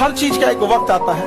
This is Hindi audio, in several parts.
हर चीज का एक वक्त आता है।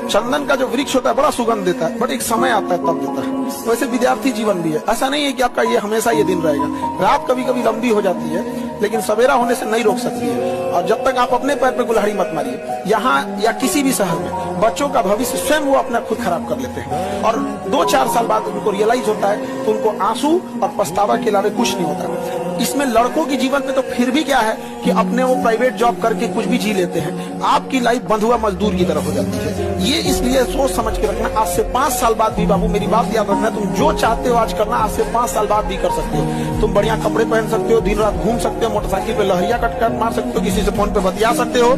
चंदन का जो वृक्ष होता है बड़ा सुगंध देता है, बट एक समय आता है तब देता है। वैसे विद्यार्थी जीवन भी है, ऐसा नहीं है कि आपका ये हमेशा ये दिन रहेगा। रात कभी कभी लंबी हो जाती है, लेकिन सवेरा होने से नहीं रोक सकती है। और जब तक आप अपने पैर पे कुल्हाड़ी मत मारिए, यहाँ या किसी भी शहर में बच्चों का भविष्य स्वयं वो अपना खुद खराब कर लेते हैं, और 2-4 साल बाद उनको रियलाइज होता है तो उनको आंसू और पछतावा के अलावा कुछ नहीं होता। इसमें लड़कों के जीवन में तो फिर भी क्या है कि अपने वो प्राइवेट जॉब करके कुछ भी जी लेते हैं। आपकी लाइफ बंधुआ मजदूर की तरफ हो जाती है। ये इसलिए सोच समझ के रखना, आज से 5 साल बाद भी बाबू मेरी बात याद रखना, तुम जो चाहते हो आज करना, आज से 5 साल बाद भी कर सकते हो। तुम बढ़िया कपड़े पहन सकते हो, दिन रात घूम सकते हो, मोटरसाइकिल पे लहरिया कट मार सकते हो, किसी से फोन पे बतिया सकते हो,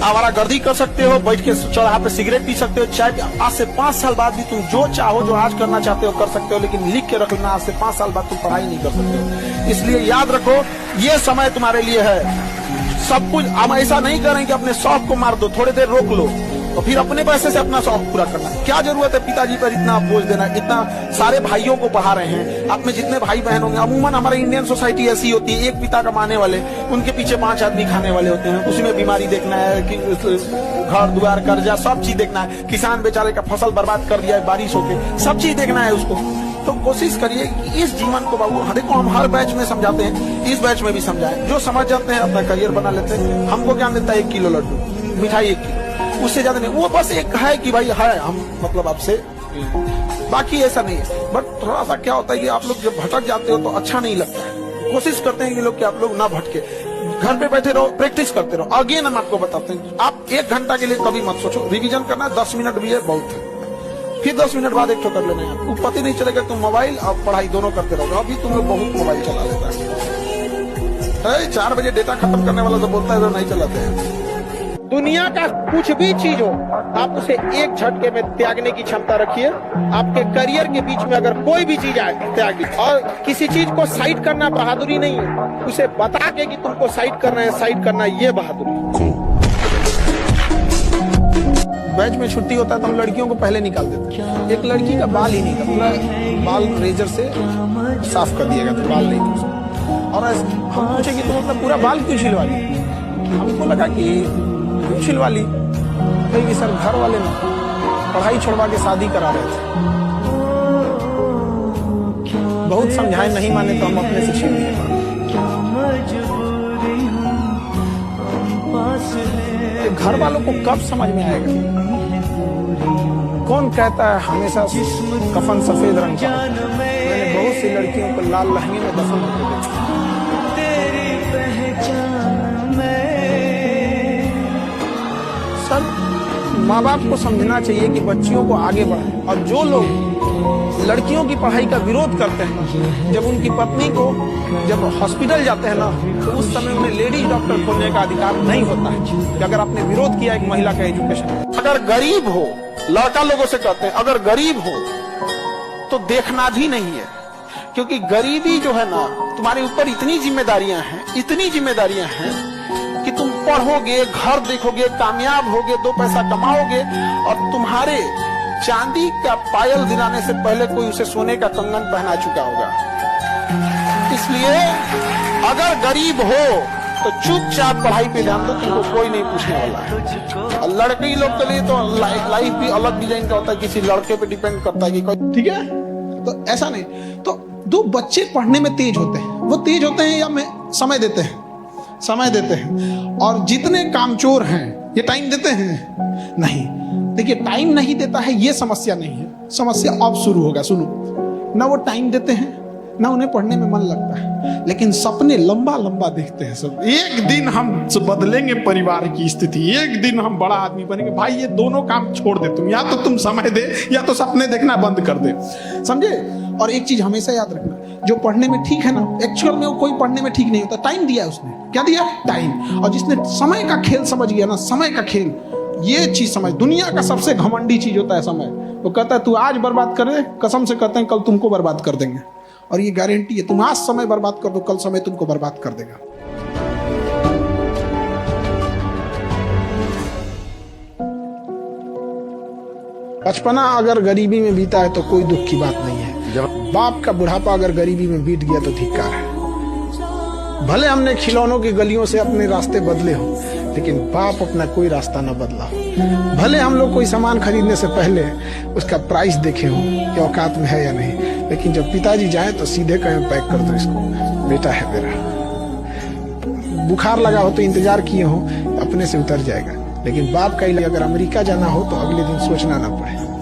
आवारागर्दी कर सकते हो, बैठ के चौराहा पे सिगरेट पी सकते हो, चाय। आज से 5 साल बाद भी तुम जो चाहो, जो आज करना चाहते हो कर सकते हो, लेकिन लिख के रख लेना, आज से 5 साल बाद तुम पढ़ाई नहीं कर सकते हो। इसलिए याद रखो, ये समय तुम्हारे लिए है। सब कुछ हम ऐसा नहीं करें कि अपने शौक को मार दो, थोड़ी देर रोक लो और फिर अपने पैसे से अपना शौक पूरा करना। क्या जरूरत है पिताजी पर इतना बोझ देना? इतना सारे भाइयों को पढ़ा रहे हैं, आप में जितने भाई बहन होंगे, अमूमन हमारे इंडियन सोसाइटी ऐसी होती है, एक पिता कमाने वाले, उनके पीछे 5 आदमी खाने वाले होते हैं। उसी में बीमारी देखना है, कि घर द्वार कर्जा सब चीज देखना है। किसान बेचारे का फसल बर्बाद कर दिया है बारिश होके, सब चीज देखना है उसको। तो कोशिश करिए कि इस जीवन को बाबू, देखो हम हर बैच में समझाते हैं, इस बैच में भी समझाएं। जो समझ जाते हैं अपना करियर बना लेते हैं। हमको क्या मिलता है? 1 किलो लड्डू, मिठाई 1 किलो, उससे ज्यादा नहीं। वो बस एक है कि भाई है, हम मतलब आपसे, बाकी ऐसा नहीं है। बट थोड़ा सा क्या होता है कि आप लोग जब भटक जाते हो तो अच्छा नहीं लगता है। कोशिश करते हैं कि लोग, कि आप लोग ना भटके, घर पे बैठे रहो, प्रैक्टिस करते रहो। अगेन हम आपको बताते हैं, आप 1 घंटा के लिए कभी मत सोचो, रिवीजन करना 10 मिनट भी है बहुत है, फिर 10 मिनट बाद एक ठो कर लेना है। आपको पता नहीं चलेगा, तुम मोबाइल और पढ़ाई दोनों करते रहोगे। अभी तुम लोग बहुत मोबाइल चला लेता है। 4 बजे डेटा खत्म करने वाला तो बोलता है तो नहीं चलाते हैं। दुनिया का कुछ भी चीज हो, आप उसे एक झटके में त्यागने की क्षमता रखिए। आपके करियर के बीच में अगर कोई भी चीज आए, त्यागी। और किसी चीज को साइड करना बहादुरी नहीं है, उसे बता के कि तुमको साइड करना है, साइड करना है, ये बहादुरी। बैच में छुट्टी होता है तो हम लड़कियों को पहले निकाल देते हैं। एक लड़की का बाल ही नहीं था, पूरा बाल रेजर से साफ कर दिएगा तो बाल नहीं था। और हम पूछे कि तुम अपना पूरा बाल क्यों छिलवा ली? हमको लगा कि क्यों छिलवा ली, कहीं सर घर वाले ने पढ़ाई छोड़वा के शादी करा रहे थे। बहुत समझाए, नहीं माने तो हम अपने से छीन लिए। घर वालों को कब समझ में आएगा? कौन कहता है हमेशा कफन सफेद रंग का? मैंने बहुत सी लड़कियों को लाल लहंगे में दफन होते देखा। सर, माँ बाप को समझना चाहिए कि बच्चियों को आगे बढ़ाएं। और जो लोग लड़कियों की पढ़ाई का विरोध करते हैं, जब उनकी पत्नी को जब हॉस्पिटल जाते हैं ना, तो उस समय उन्हें लेडीज डॉक्टर खोलने का अधिकार नहीं होता है कि अगर आपने विरोध किया एक महिला का एजुकेशन। अगर गरीब हो, लड़का लोगों से कहते हैं अगर गरीब हो तो देखना भी नहीं है, क्योंकि गरीबी जो है ना, तुम्हारे ऊपर इतनी जिम्मेदारियां हैं, इतनी जिम्मेदारियां हैं कि तुम पढ़ोगे, घर देखोगे, कामयाब होगे, 2 पैसा कमाओगे, और तुम्हारे चांदी का पायल दिलाने से पहले कोई उसे सोने का कंगन पहना चुका होगा। इसलिए अगर गरीब हो तो चुपचाप पढ़ाई पे ध्यान दो, तुमको कोई नहीं पूछने वाला है। और लड़के लोग के लिए तो लाइफ भी अलग डिजाइन का होता है, किसी लड़के पे डिपेंड करता है कि कोई, ठीक है। तो ऐसा नहीं, तो 2 बच्चे पढ़ने में तेज होते हैं, वो तेज होते हैं या में समय देते हैं, समय देते हैं। और जितने कामचोर हैं ये टाइम देते हैं नहीं। देखिए, टाइम नहीं देता है ये समस्या नहीं है, समस्या अब शुरू होगा। सुनो ना, वो टाइम देते हैं ना उन्हें पढ़ने में मन लगता है, लेकिन सपने लंबा लंबा देखते हैं सब। एक दिन हम बदलेंगे परिवार की स्थिति, एक दिन हम बड़ा आदमी बनेंगे। भाई ये दोनों काम छोड़ दे तुम, या तो तुम समय दे या तो सपने देखना बंद कर दे, समझे। और एक चीज हमेशा याद रखना, जो पढ़ने में ठीक है ना, एक्चुअल में वो कोई पढ़ने में ठीक नहीं होता। टाइम दिया उसने, क्या दिया? टाइम। और जिसने समय का खेल समझ गया ना, समय का खेल, ये चीज समझ, दुनिया का सबसे घमंडी चीज होता है समय। वो कहता है तू आज बर्बाद कर दे, कसम से कहते हैं कल तुमको बर्बाद कर देंगे। और ये गारंटी है, तुम आज समय बर्बाद कर दो, कल समय तुमको बर्बाद कर देगा। बचपना अगर गरीबी में बीता है तो कोई दुख की बात नहीं है। जब बाप का बुढ़ापा अगर गरीबी में बीत गया तो धिक्कार है। भले हमने खिलौनों की गलियों से अपने रास्ते बदले हो, लेकिन बाप अपना कोई रास्ता न बदला। भले हम लोग कोई सामान खरीदने से पहले उसका प्राइस देखे हो कि औकात में है या नहीं, लेकिन जब पिताजी जाए तो सीधे कहें पैक कर दो इसको, बेटा है मेरा। बुखार लगा हो तो इंतजार किए हो, अपने से उतर जाएगा। लेकिन बाप का लिए अगर अमेरिका जाना हो तो अगले दिन सोचना ना पड़े।